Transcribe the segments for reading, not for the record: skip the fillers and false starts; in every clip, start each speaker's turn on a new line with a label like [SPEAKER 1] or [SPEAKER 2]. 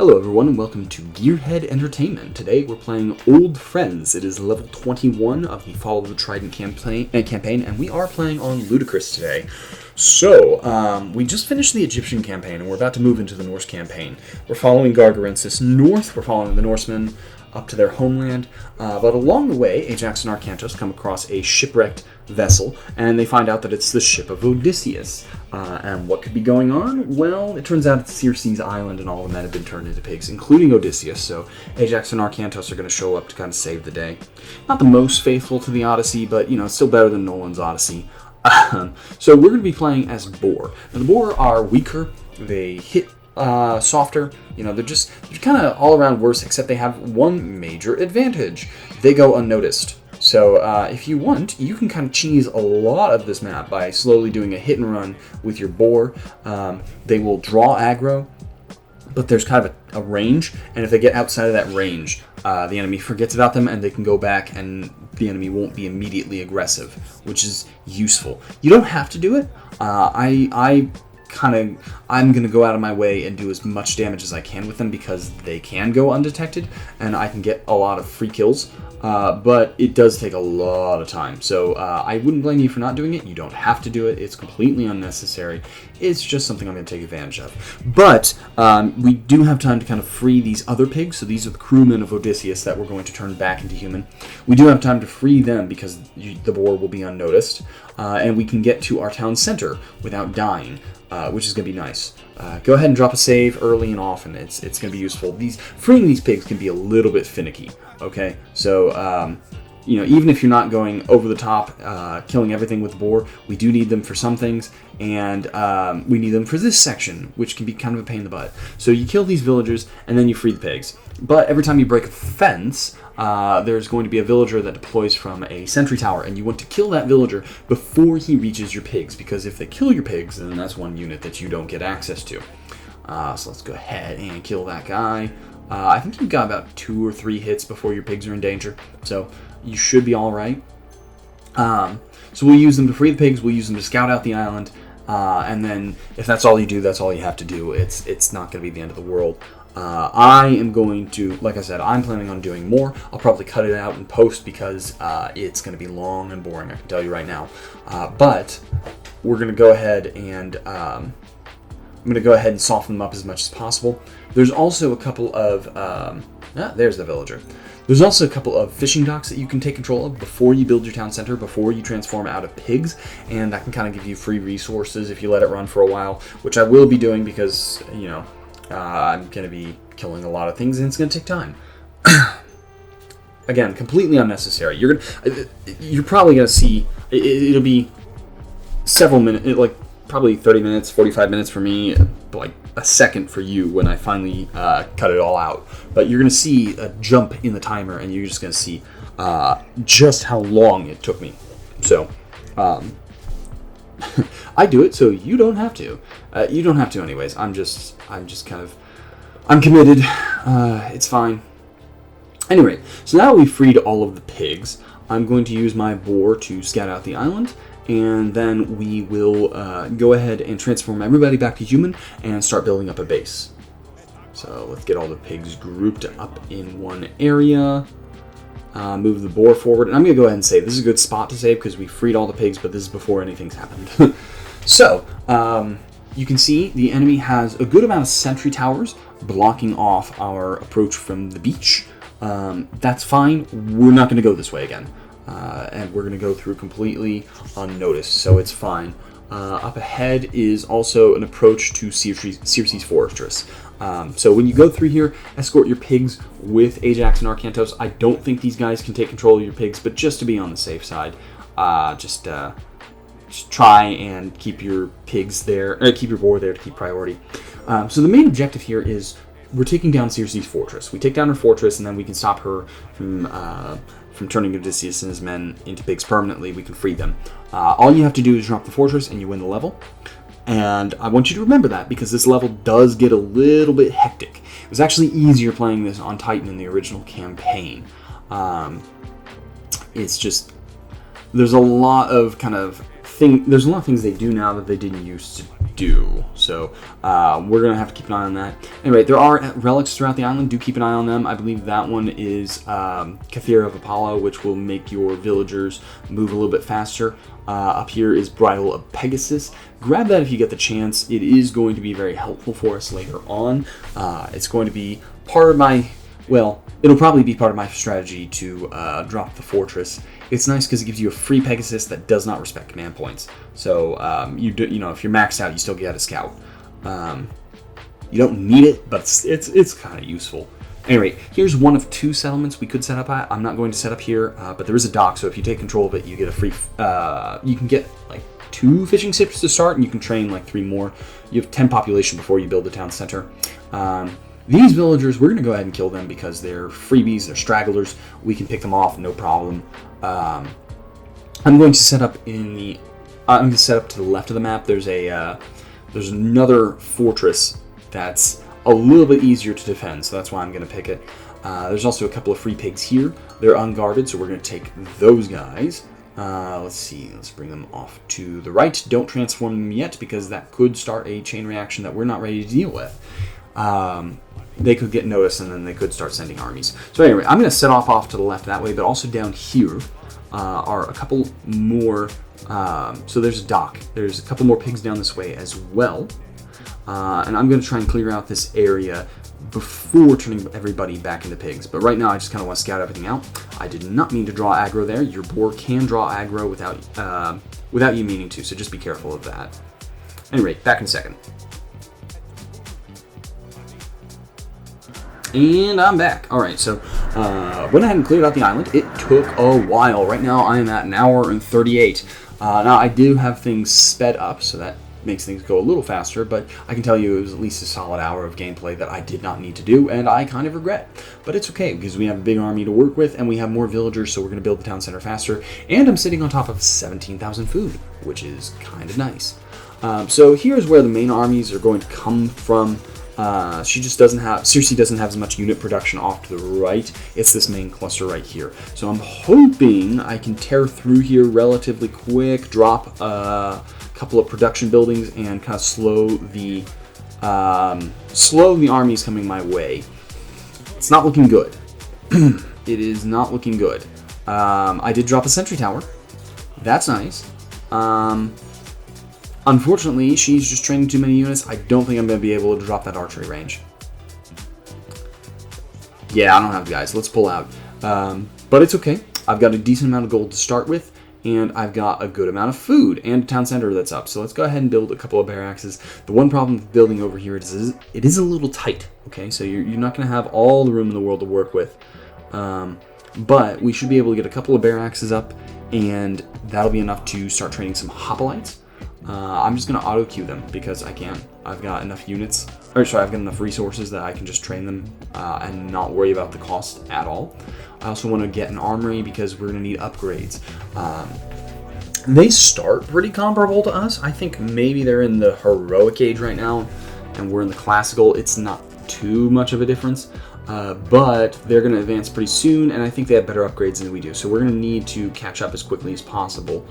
[SPEAKER 1] Hello everyone and welcome to Gearhead Entertainment. Today we're playing Old Friends. It is level 21 of the Fall of the Trident campaign, and we are playing on Ludicrous today. So, we just finished the Egyptian campaign and we're about to move into the Norse campaign. We're following Gargarensis north, we're following the Norsemen up to their homeland, but along the way, Ajax and Arkantos come across a shipwrecked vessel, and they find out that it's the ship of Odysseus. And what could be going on? Well, it turns out it's Circe's island, and all the men have been turned into pigs, including Odysseus, so Ajax and Arkantos are going to show up to kind of save the day. Not the most faithful to the Odyssey, but, you know, still better than Nolan's Odyssey. So we're going to be playing as boar. Now, the boar are weaker, they hit softer, you know, they're kind of all around worse, except they have one major advantage. They go unnoticed. So if you want, you can kind of cheese a lot of this map by slowly doing a hit and run with your boar. They will draw aggro, but there's kind of a range, and if they get outside of that range, the enemy forgets about them, and they can go back, and the enemy won't be immediately aggressive, which is useful. You don't have to do it. I'm going to go out of my way and do as much damage as I can with them because they can go undetected and I can get a lot of free kills, but it does take a lot of time. So I wouldn't blame you for not doing it. You don't have to do it. It's completely unnecessary. It's just something I'm going to take advantage of. But we do have time to kind of free these other pigs. So these are the crewmen of Odysseus that we're going to turn back into human. We do have time to free them because the boar will be unnoticed, and we can get to our town center without dying. Which is going to be nice. Go ahead and drop a save early and often. It's going to be useful. Freeing these pigs can be a little bit finicky, okay? So, you know, even if you're not going over the top, killing everything with the boar, we do need them for some things, and we need them for this section, which can be kind of a pain in the butt. So you kill these villagers, and then you free the pigs. But every time you break a fence, there's going to be a villager that deploys from a sentry tower, and you want to kill that villager before he reaches your pigs, because if they kill your pigs, then that's one unit that you don't get access to. So let's go ahead and kill that guy. I think you've got about 2 or 3 hits before your pigs are in danger, so you should be all right. So we'll use them to free the pigs, we'll use them to scout out the island, and then if that's all you do, that's all you have to do. It's not going to be the end of the world. I am going to, like I said, I'm planning on doing more. I'll probably cut it out in post because it's going to be long and boring, I can tell you right now. But we're going to go ahead and I'm going to go ahead and soften them up as much as possible. There's also a couple of there's the villager. There's also a couple of fishing docks that you can take control of before you build your town center, before you transform out of pigs, and that can kind of give you free resources if you let it run for a while, which I will be doing because, you know, I'm going to be killing a lot of things, and it's going to take time. Again, completely unnecessary. You're probably going to see, it'll be several minutes, like probably 30 minutes, 45 minutes for me, like a second for you when I finally cut it all out. But you're going to see a jump in the timer, and you're just going to see just how long it took me. So, I do it, so you don't have to. You don't have to anyways. I'm committed. It's fine. Anyway, so now we've freed all of the pigs. I'm going to use my boar to scout out the island, and then we will go ahead and transform everybody back to human and start building up a base. So let's get all the pigs grouped up in one area. Move the boar forward, and I'm going to go ahead and save. This is a good spot to save because we freed all the pigs, but this is before anything's happened. So, you can see the enemy has a good amount of sentry towers blocking off our approach from the beach. That's fine. We're not going to go this way again. And we're going to go through completely unnoticed, so it's fine. Up ahead is also an approach to Circe's fortress. So when you go through here, escort your pigs with Ajax and Arkantos. I don't think these guys can take control of your pigs, but just to be on the safe side, just try and keep your pigs there, keep your boar there to keep priority. So the main objective here is we're taking down Circe's fortress. We take down her fortress, and then we can stop her from turning Odysseus and his men into pigs permanently. We can free them. All you have to do is drop the fortress, and you win the level. And I want you to remember that because this level does get a little bit hectic. It was actually easier playing this on Titan in the original campaign. It's just, there's a lot of kind of there's a lot of things they do now that they didn't used to do. So we're going to have to keep an eye on that. Anyway, there are relics throughout the island. Do keep an eye on them. I believe that one is Cathedra of Apollo, which will make your villagers move a little bit faster. Up here is Bridle of Pegasus. Grab that if you get the chance. It is going to be very helpful for us later on. It's going to be part of my, well, it'll probably be part of my strategy to drop the fortress. It's nice because it gives you a free Pegasus that does not respect command points. So you know, if you're maxed out, you still get a scout. You don't need it, but it's kind of useful. Anyway, here's one of 2 settlements we could set up at. I'm not going to set up here, but there is a dock, so if you take control of it, you get a free, you can get like 2 fishing ships to start, and you can train like 3 more. You have 10 population before you build the town center. These villagers, we're going to go ahead and kill them because they're freebies, they're stragglers. We can pick them off, no problem. I'm going to set up I'm going to set up to the left of the map. There's another fortress that's a little bit easier to defend, so that's why I'm going to pick it. There's also a couple of free pigs here. They're unguarded, so we're going to take those guys. Let's see, let's bring them off to the right. Don't transform them yet because that could start a chain reaction that we're not ready to deal with. They could get noticed and then they could start sending armies. So anyway, I'm going to set off to the left that way, but also down here are a couple more. So there's a dock. There's a couple more pigs down this way as well. And I'm going to try and clear out this area before turning everybody back into pigs. But right now I just kind of want to scout everything out. I did not mean to draw aggro there. Your boar can draw aggro without you meaning to, so just be careful of that. Anyway, back in a second. And I'm back. Alright, so went ahead and cleared out the island. It took a while. Right now I am at an hour and 38. Now I do have things sped up, so that makes things go a little faster, but I can tell you it was at least a solid hour of gameplay that I did not need to do, and I kind of regret. But it's okay, because we have a big army to work with, and we have more villagers, so we're going to build the town center faster, and I'm sitting on top of 17,000 food, which is kind of nice. So here's where the main armies are going to come from. Circe doesn't have as much unit production off to the right. It's this main cluster right here. So I'm hoping I can tear through here relatively quick, drop a couple of production buildings, and kind of slow the armies coming my way. It's not looking good. It is not looking good. I did drop a sentry tower. That's nice. Unfortunately, she's just training too many units. I don't think I'm going to be able to drop that archery range. Yeah, I don't have the guys. Let's pull out. But it's okay. I've got a decent amount of gold to start with, and I've got a good amount of food and a town center that's up. So let's go ahead and build a couple of barracks. The one problem with building over here is it is a little tight. Okay, so you're not going to have all the room in the world to work with. But we should be able to get a couple of barracks up, and that'll be enough to start training some hoplites. I'm just going to auto-queue them because I can. I've got enough units, I've got enough resources that I can just train them and not worry about the cost at all. I also want to get an armory because we're going to need upgrades. They start pretty comparable to us. I think maybe they're in the heroic age right now and we're in the classical. It's not too much of a difference, but they're going to advance pretty soon, and I think they have better upgrades than we do. So we're going to need to catch up as quickly as possible.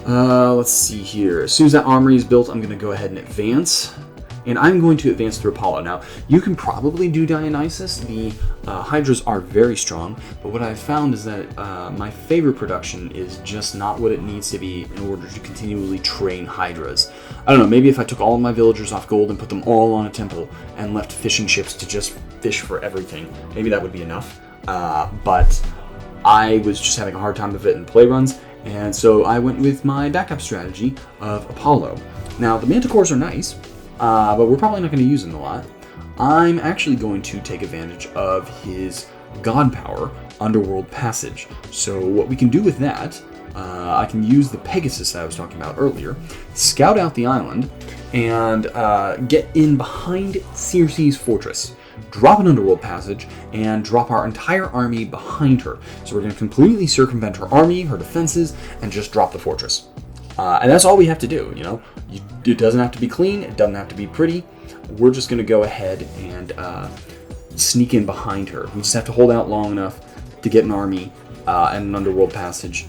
[SPEAKER 1] Let's see here. As soon as that armory is built, I'm going to go ahead and advance. And I'm going to advance through Apollo. Now, you can probably do Dionysus. The Hydras are very strong. But what I've found is that my favorite production is just not what it needs to be in order to continually train Hydras. I don't know, maybe if I took all of my villagers off gold and put them all on a temple and left fishing ships to just fish for everything, maybe that would be enough. But I was just having a hard time of it in play runs. And so I went with my backup strategy of Apollo. Now, the Manticores are nice, but we're probably not going to use them a lot. I'm actually going to take advantage of his god power, Underworld Passage. So what we can do with that, I can use the Pegasus that I was talking about earlier, scout out the island, and get in behind Circe's fortress. Drop an Underworld Passage, and drop our entire army behind her. So we're going to completely circumvent her army, her defenses, and just drop the fortress. And that's all we have to do, you know. It doesn't have to be clean, it doesn't have to be pretty. We're just going to go ahead and sneak in behind her. We just have to hold out long enough to get an army and an Underworld Passage,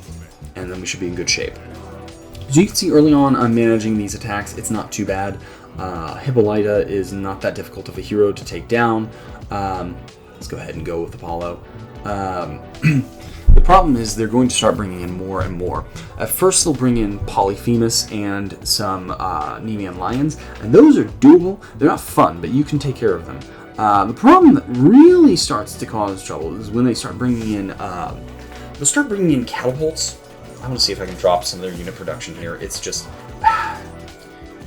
[SPEAKER 1] and then we should be in good shape. So you can see early on I'm managing these attacks. It's not too bad. Hippolyta is not that difficult of a hero to take down. Let's go ahead and go with Apollo. The problem is they're going to start bringing in more and more. At first they'll bring in Polyphemus and some Nemean lions, and those are doable. They're not fun, but you can take care of them. The problem that really starts to cause trouble is when they start bringing in, catapults. I want to see if I can drop some of their unit production here. It's just,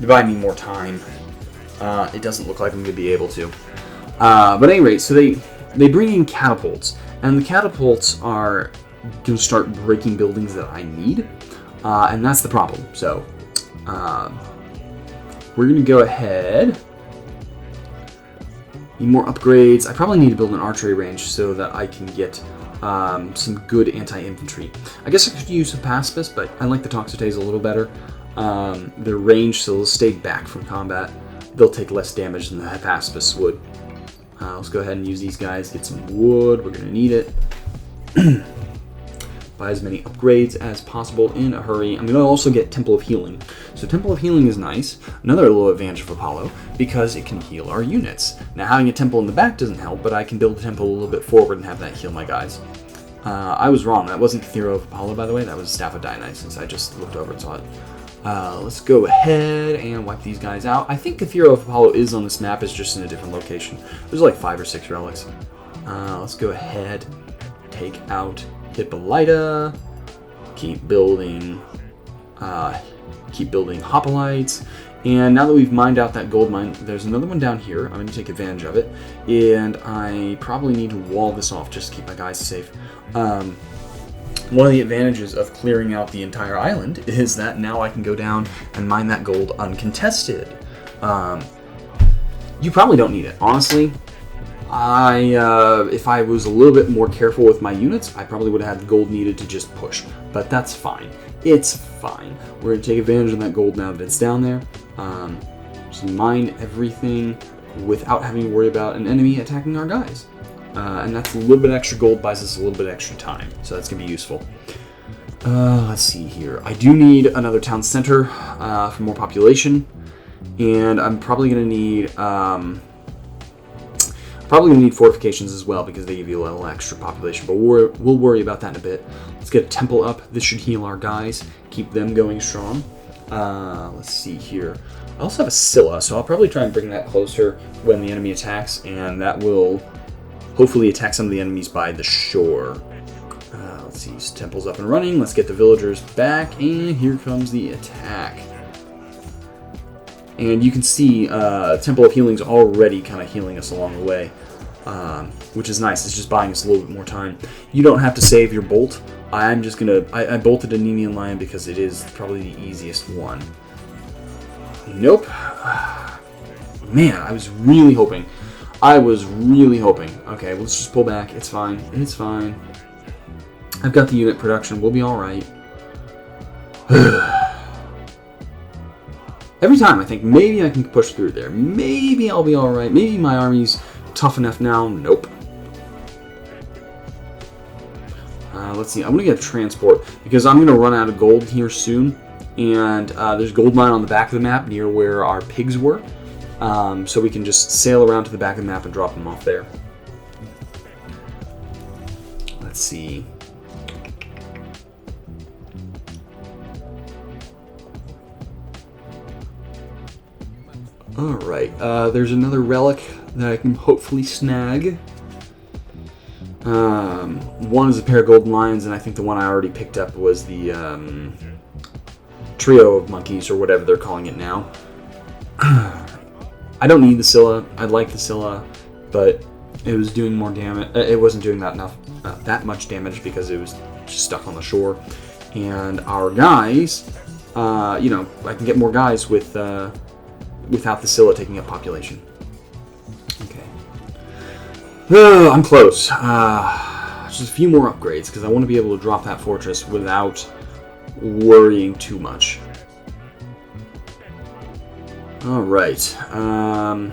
[SPEAKER 1] they buy me more time. It doesn't look like I'm going to be able to. But at any rate, so they bring in catapults, and the catapults are going to start breaking buildings that I need, and that's the problem. So we're going to go ahead. Need more upgrades. I probably need to build an archery range so that I can get some good anti-infantry. I guess I could use a pacifist, but I like the Toxotes a little better. They're ranged, so they'll stay back from combat. They'll take less damage than the pacifists would. Let's go ahead and use these guys, get some wood, we're going to need it. Buy as many upgrades as possible in a hurry. I'm going to also get Temple of Healing. So Temple of Healing is nice, another little advantage of Apollo, because it can heal our units. Now having a temple in the back doesn't help, but I can build the temple a little bit forward and have that heal my guys. I was wrong, that wasn't Cathedral of Apollo, by the way, that was Staff of Dionysus. I just looked over and saw it. Let's go ahead and wipe these guys out. I think Cathedral of Apollo is on this map, it's just in a different location. There's like 5 or 6 relics. Let's go ahead, take out Hippolyta, keep building hoplites, and now that we've mined out that gold mine, there's another one down here. I'm going to take advantage of it, and I probably need to wall this off just to keep my guys safe. One of the advantages of clearing out the entire island is that now I can go down and mine that gold uncontested. You probably don't need it, honestly. If I was a little bit more careful with my units, I probably would have had the gold needed to just push. But that's fine. It's fine. We're going to take advantage of that gold now that it's down there. Just mine everything without having to worry about an enemy attacking our guys. And that's a little bit extra gold, buys us a little bit extra time. So that's going to be useful. Let's see here. I do need another town center for more population. And I'm probably going to need... fortifications as well because they give you a little extra population, but we'll worry about that in a bit. Let's get a temple up. This should heal our guys, keep them going strong. Let's see here. I also have a Scylla, so I'll probably try and bring that closer when the enemy attacks, and that will hopefully attack some of the enemies by the shore. Let's see, temple's up and running. Let's get the villagers back, and here comes the attack. And you can see Temple of Healing's already kind of healing us along the way, which is nice. It's just buying us a little bit more time. You don't have to save your bolt. I'm just going to... I bolted a Nemean Lion because it is probably the easiest one. Nope. Man, I was really hoping. Okay, let's just pull back. It's fine. It's fine. I've got the unit production. We'll be alright. Every time I think maybe I can push through there. Maybe I'll be alright. Maybe my army's tough enough now. Nope. Let's see. I'm going to get a transport because I'm going to run out of gold here soon. And there's gold mine on the back of the map near where our pigs were. So we can just sail around to the back of the map and drop them off there. Let's see. Alright, there's another relic that I can hopefully snag. One is a pair of golden lions, and I think the one I already picked up was the trio of monkeys, or whatever they're calling it now. I don't need the Scylla. I like the Scylla, but it was doing more damage. It wasn't doing that much damage because it was just stuck on the shore. And our guys, I can get more guys with... without the Scylla taking up population. Okay. I'm close. Just a few more upgrades, because I want to be able to drop that fortress without worrying too much. Alright. So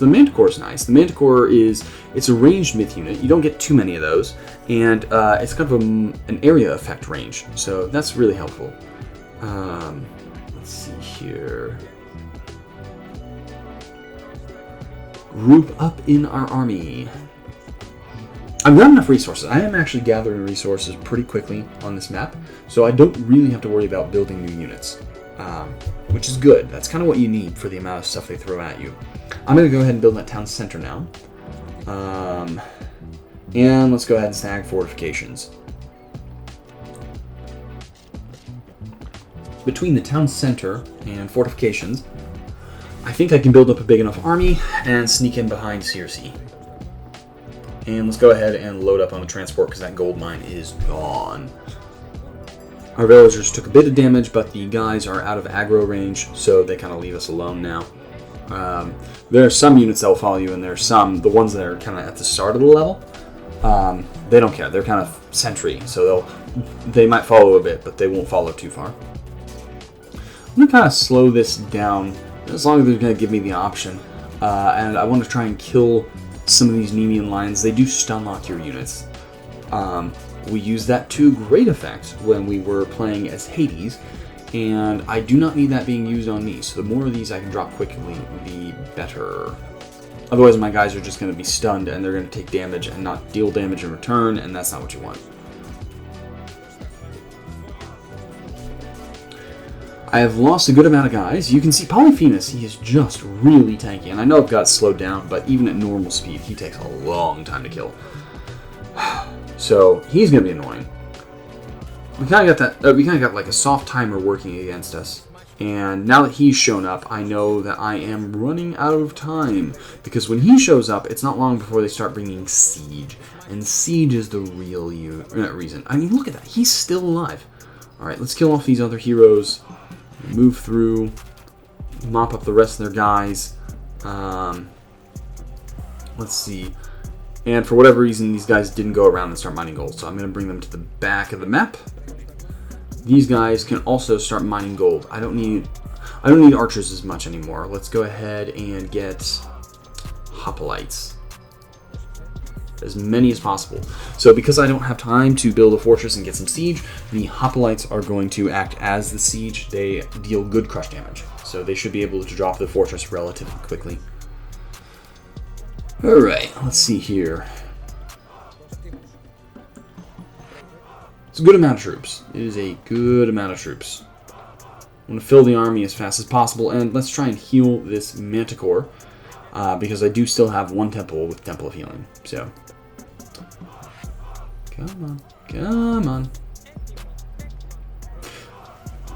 [SPEAKER 1] the Manticore is nice. The Manticore it's a ranged myth unit. You don't get too many of those. And it's kind of an area effect range. So that's really helpful. Let's see here. Group up in our army. I've got enough resources. I am actually gathering resources pretty quickly on this map, so I don't really have to worry about building new units, which is good. That's kind of what you need for the amount of stuff they throw at you. I'm going to go ahead and build that town center now. And let's go ahead and snag fortifications. Between the town center and fortifications, I think I can build up a big enough army and sneak in behind Circe. And let's go ahead and load up on the transport because that gold mine is gone. Our villagers took a bit of damage, but the guys are out of aggro range, so they kind of leave us alone now. There are some units that will follow you, and there are some, the ones that are kind of at the start of the level, they don't care. They're kind of sentry, so they might follow a bit, but they won't follow too far. I'm going to kind of slow this down, as long as they're going to give me the option. And I want to try and kill some of these Nemean lions. They do stun lock your units. We used that to great effect when we were playing as Hades, and I do not need that being used on me, so the more of these I can drop quickly, the better. Otherwise my guys are just going to be stunned and they're going to take damage and not deal damage in return, and that's not what you want. I have lost a good amount of guys. You can see Polyphemus, he is just really tanky, and I know I've got slowed down, but even at normal speed he takes a long time to kill. So he's going to be annoying. We kind of got that. We kind of got like a soft timer working against us, and now that he's shown up, I know that I am running out of time, because when he shows up, it's not long before they start bringing siege, and siege is the real reason. I mean, look at that. He's still alive. All right, let's kill off these other heroes. Move through, mop up the rest of their guys. Let's see. And for whatever reason, these guys didn't go around and start mining gold, so I'm going to bring them to the back of the map. These guys can also start mining gold. I don't need archers as much anymore. Let's go ahead and get hoplites. As many as possible. So because I don't have time to build a fortress and get some siege, the hoplites are going to act as the siege. They deal good crush damage, so they should be able to drop the fortress relatively quickly. Alright, let's see here. It's a good amount of troops. It is a good amount of troops. I'm going to fill the army as fast as possible, and let's try and heal this Manticore, because I do still have one temple with Temple of Healing. So, come on, come on.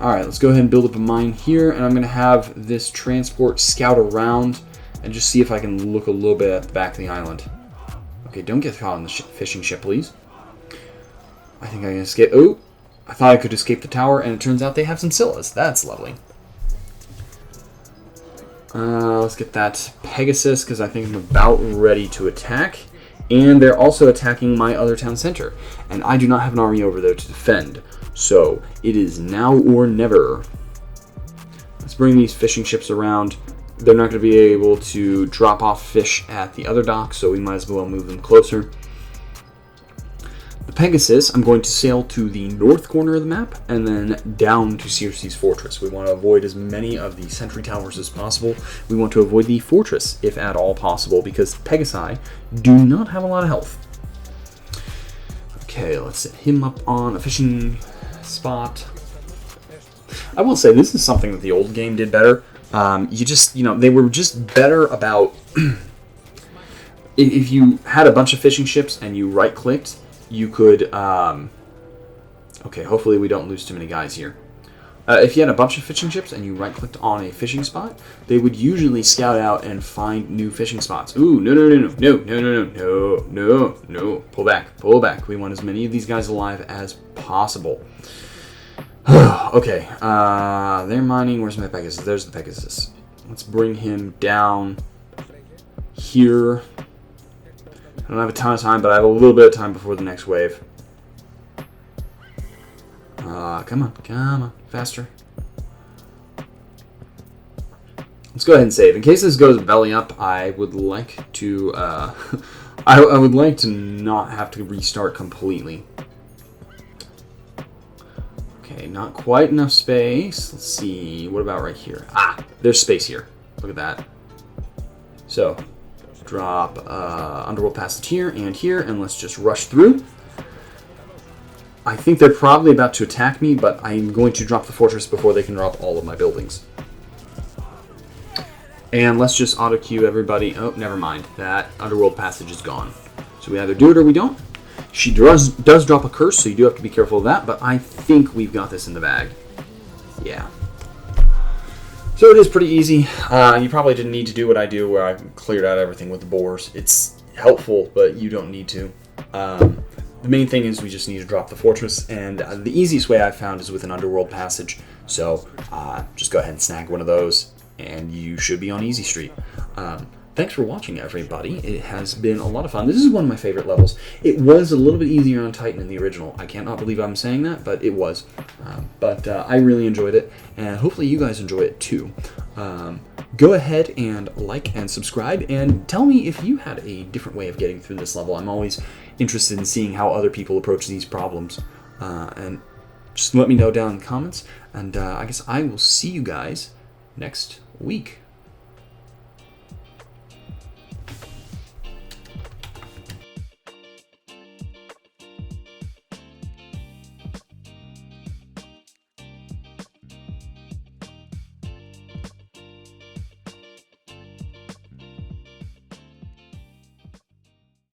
[SPEAKER 1] Alright, let's go ahead and build up a mine here, and I'm going to have this transport scout around and just see if I can look a little bit at the back of the island. Okay, don't get caught on the fishing ship, please. I think I can escape. Oh, I thought I could escape the tower, and it turns out they have some Scyllas. That's lovely. Let's get that Pegasus, because I think I'm about ready to attack. And they're also attacking my other town center. And I do not have an army over there to defend. So, it is now or never. Let's bring these fishing ships around. They're not going to be able to drop off fish at the other dock, so we might as well move them closer. The Pegasus, I'm going to sail to the north corner of the map and then down to Circe's fortress. We want to avoid as many of the sentry towers as possible. We want to avoid the fortress, if at all possible, because Pegasi do not have a lot of health. Okay, let's set him up on a fishing spot. I will say, this is something that the old game did better. They were just better about if you had a bunch of fishing ships and you right-clicked, you could, okay, hopefully we don't lose too many guys here. If you had a bunch of fishing ships and you right-clicked on a fishing spot, they would usually scout out and find new fishing spots. Ooh, no, pull back. We want as many of these guys alive as possible. Okay, they're mining. Where's my Pegasus? There's the Pegasus. Let's bring him down here. I don't have a ton of time, but I have a little bit of time before the next wave. Come on, faster. Let's go ahead and save. In case this goes belly up, I would like to, I would like to not have to restart completely. Okay, Okay, not quite enough space. Let's see. What about right here? Ah, there's space here. Look at that. So, drop Underworld Passage here, and let's just rush through. I think they're probably about to attack me, but I'm going to drop the fortress before they can drop all of my buildings. And let's just auto-queue everybody. Oh, never mind. That Underworld Passage is gone. So we either do it or we don't. She does drop a curse, so you do have to be careful of that, but I think we've got this in the bag. Yeah. So it is pretty easy. You probably didn't need to do what I do, where I cleared out everything with the boars. It's helpful, but you don't need to. The main thing is we just need to drop the fortress, and the easiest way I've found is with an Underworld Passage. So just go ahead and snag one of those, and you should be on Easy Street. Thanks for watching, everybody. It has been a lot of fun. This is one of my favorite levels. It was a little bit easier on Titan in the original. I cannot believe I'm saying that, but it was. I really enjoyed it, and hopefully you guys enjoy it too. Go ahead and like and subscribe, and tell me if you had a different way of getting through this level. I'm always interested in seeing how other people approach these problems. And just let me know down in the comments, and I guess I will see you guys next week.